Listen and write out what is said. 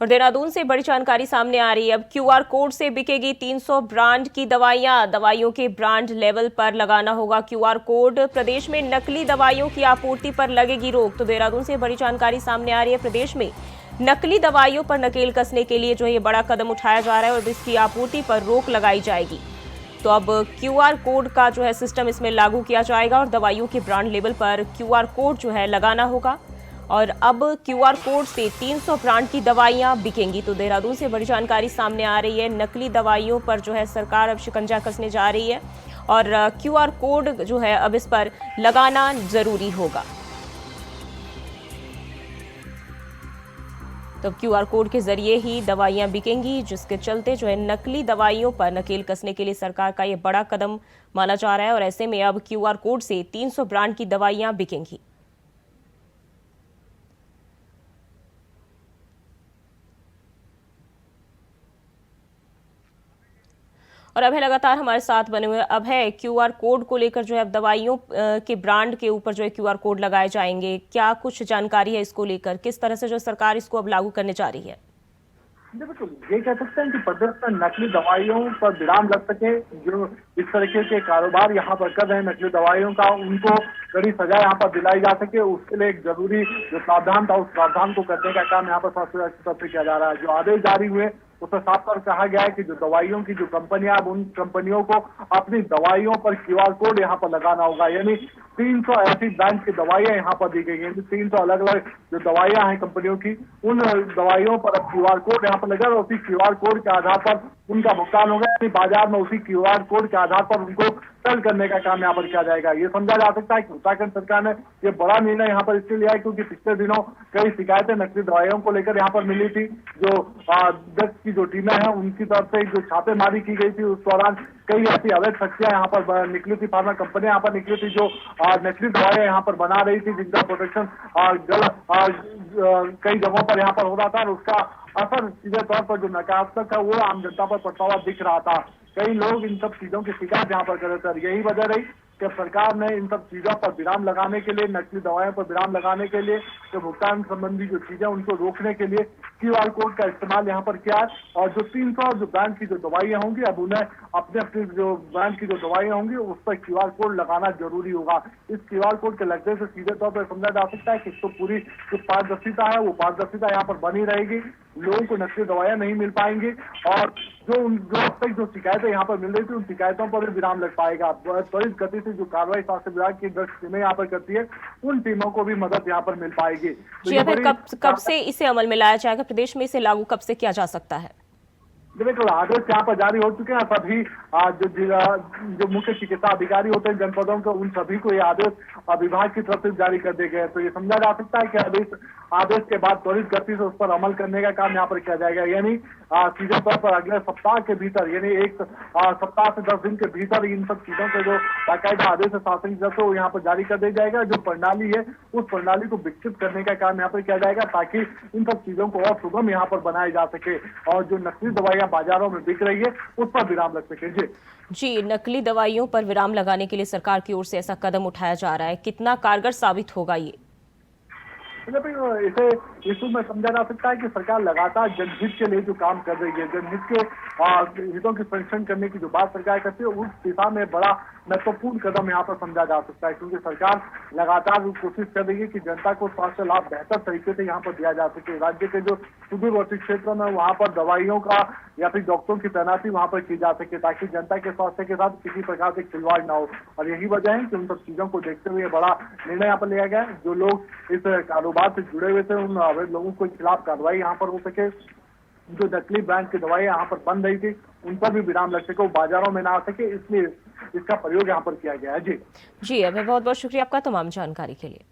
और देहरादून से बड़ी जानकारी सामने आ रही है। अब क्यूआर कोड से बिकेगी 300 ब्रांड की दवाइयां। दवाइयों के ब्रांड लेवल पर लगाना होगा क्यूआर कोड। प्रदेश में नकली दवाइयों की आपूर्ति पर लगेगी रोक। तो देहरादून से बड़ी जानकारी सामने आ रही है। प्रदेश में नकली दवाइयों पर नकेल कसने के लिए जो है ये बड़ा कदम उठाया जा रहा है और इसकी आपूर्ति पर रोक लगाई जाएगी। तो अब क्यूआर कोड का जो है सिस्टम इसमें लागू किया जाएगा और दवाइयों के ब्रांड लेवल पर क्यूआर कोड जो है लगाना होगा और अब क्यूआर कोड से 300 ब्रांड की दवाइयां बिकेंगी। तो देहरादून से बड़ी जानकारी सामने आ रही है। नकली दवाइयों पर जो है सरकार अब शिकंजा कसने जा रही है और क्यूआर कोड जो है अब इस पर लगाना जरूरी होगा। तो क्यूआर कोड के जरिए ही दवाइयां बिकेंगी, जिसके चलते जो है नकली दवाइयों पर नकेल कसने के लिए सरकार का ये बड़ा कदम माना जा रहा है और ऐसे में अब क्यूआर कोड से 300 ब्रांड की दवाइयां बिकेंगी। और अब है लगातार हमारे साथ बने हुए अब है क्यूआर कोड को लेकर जो है अब दवाइयों के ब्रांड के ऊपर जो है क्यूआर कोड लगाए जाएंगे। क्या कुछ जानकारी है इसको लेकर, किस तरह से जो सरकार इसको अब लागू करने जा रही है? बिल्कुल, ये कह सकते हैं कि प्रदेश में नकली दवाइयों पर विराम लग सके। जो इस तरीके के कारोबार यहाँ पर कर रहे हैं नकली दवाइयों का, उनको कड़ी सजा यहाँ पर दिलाई जा सके, उसके लिए एक जरूरी जो प्रावधान था उस प्रावधान को करने का काम यहाँ पर स्वास्थ्य विभाग की तरफ से किया जा रहा है। जो आदेश जारी हुए उसमें साफ तौर कहा गया है कि जो दवाइयों की जो कंपनियां, अब उन कंपनियों को अपनी दवाइयों पर क्यूआर कोड यहाँ पर लगाना होगा। यानी 300 ऐसी ब्रांड की दवाइयां यहाँ पर दी गई हैं। 300 अलग अलग जो दवाइयां हैं कंपनियों की, उन दवाइयों पर अब क्यूआर कोड यहाँ पर लगा और उसी क्यूआर कोड के आधार पर उनका भुगतान होगा। यानी बाजार में उसी क्यूआर कोड के आधार पर उनको सेल करने का काम यहाँ पर किया जाएगा। ये समझा जा सकता है कि उत्तराखंड सरकार ने ये बड़ा निर्णय यहाँ पर इसलिए लिया है क्योंकि पिछले दिनों कई शिकायतें नकली दवाइयों को लेकर यहाँ पर मिली थी। जो ड्रग्स की जो टीमें हैं उनकी तरफ से जो छापेमारी की गई थी, उस दौरान कई ऐसी अवैध शक्तियां यहाँ पर निकली थी, फार्मा कंपनियां यहाँ पर निकली थी जो नकली दवाइयां यहाँ पर बना रही थी, जिनका प्रोटेक्शन कई जगहों पर यहाँ पर हो रहा था और उसका असर सीधे तौर पर जो नकारात्मक है वो आम जनता पर पड़ता हुआ दिख रहा था। कई लोग इन सब चीजों की शिकायत यहाँ पर कर रहे थे और यही वजह रही कि सरकार ने इन सब चीजों पर विराम लगाने के लिए, नकली दवाइयों पर विराम लगाने के लिए, जो भुगतान संबंधी जो चीजें उनको रोकने के लिए क्यूआर कोड का इस्तेमाल यहाँ पर किया है। और जो 300 जो ब्रांड की जो दवाइयां होंगी, अब उन्हें अपने अपनी जो ब्रांड की जो दवाइयां होंगी उस पर क्यूआर कोड लगाना जरूरी होगा। इस क्यूआर कोड के लगने से सीधे तौर पर समझा जा सकता है कि तो पूरी जो पारदर्शिता है वो पारदर्शिता यहाँ पर बनी रहेगी, लोगों को नकली दवाइयां नहीं मिल पाएंगी और जो अब तक जो शिकायतें यहाँ पर मिल रही थी उन शिकायतों पर भी विराम लग पाएगा। त्वरित गति से जो कार्रवाई स्वास्थ्य विभाग की ड्रग्स टीमें यहाँ पर करती है, उन टीमों को भी मदद यहाँ पर मिल पाएगी। जी, कब से इसे अमल में लाया जाएगा? प्रदेश में इसे लागू कब से किया जा सकता है? बिल्कुल, आदेश यहाँ पर जारी हो चुके हैं। सभी जो मुख्य चिकित्सा अधिकारी होते हैं जनपदों के, उन सभी को ये आदेश विभाग की तरफ से जारी कर दिए गए। तो ये समझा जा सकता है कि आदेश के बाद त्वरित गति से उस पर अमल करने का काम यहाँ पर किया जाएगा। यानी सीधे तौर पर अगले सप्ताह के भीतर, यानी एक सप्ताह से 10 दिन के भीतर इन सब चीजों के जो बाकायदा आदेश है शासन की तरफ से वो यहाँ पर जारी कर दिया जाएगा। जो प्रणाली है उस प्रणाली को विकसित करने का काम यहाँ पर किया जाएगा ताकि इन सब चीजों को और सुगम यहाँ पर बनाया जा सके और जो नकली दवाइयां बाजारों में बिक रही है उस पर विराम लग सके। जी, नकली दवाइयों पर विराम लगाने के लिए सरकार की ओर से ऐसा कदम उठाया जा रहा है, कितना कारगर साबित होगा ये? इसे इशू में समझा जा सकता है कि सरकार लगातार जनहित के लिए जो काम कर रही है, जनहित के हितों की संरक्षण करने की जो बात सरकार करती है, उस दिशा में बड़ा महत्वपूर्ण कदम यहाँ पर समझा जा सकता है क्योंकि सरकार लगातार कोशिश कर रही है कि जनता को स्वास्थ्य लाभ बेहतर तरीके से यहाँ पर दिया जा सके। राज्य के जो सुदूरवर्ती क्षेत्रों में वहाँ पर दवाइयों का या फिर डॉक्टरों की तैनाती वहाँ पर की जा सके ताकि जनता के स्वास्थ्य के साथ किसी प्रकार से खिलवाड़ ना हो। और यही वजह है कि उन सब चीजों को देखते हुए बड़ा निर्णय यहाँ पर लिया गया है। जो लोग इस कारोबार से जुड़े हुए थे उन अवैध लोगों के खिलाफ कार्रवाई यहाँ पर हो सके, जो नकली ब्रांड की दवाइयां यहाँ पर बन रही थी उन पर भी विराम लग सके, वो बाजारों में ना आ सके, इसलिए इसका प्रयोग यहाँ पर किया गया है। जी, अभी बहुत बहुत शुक्रिया आपका तमाम जानकारी के लिए।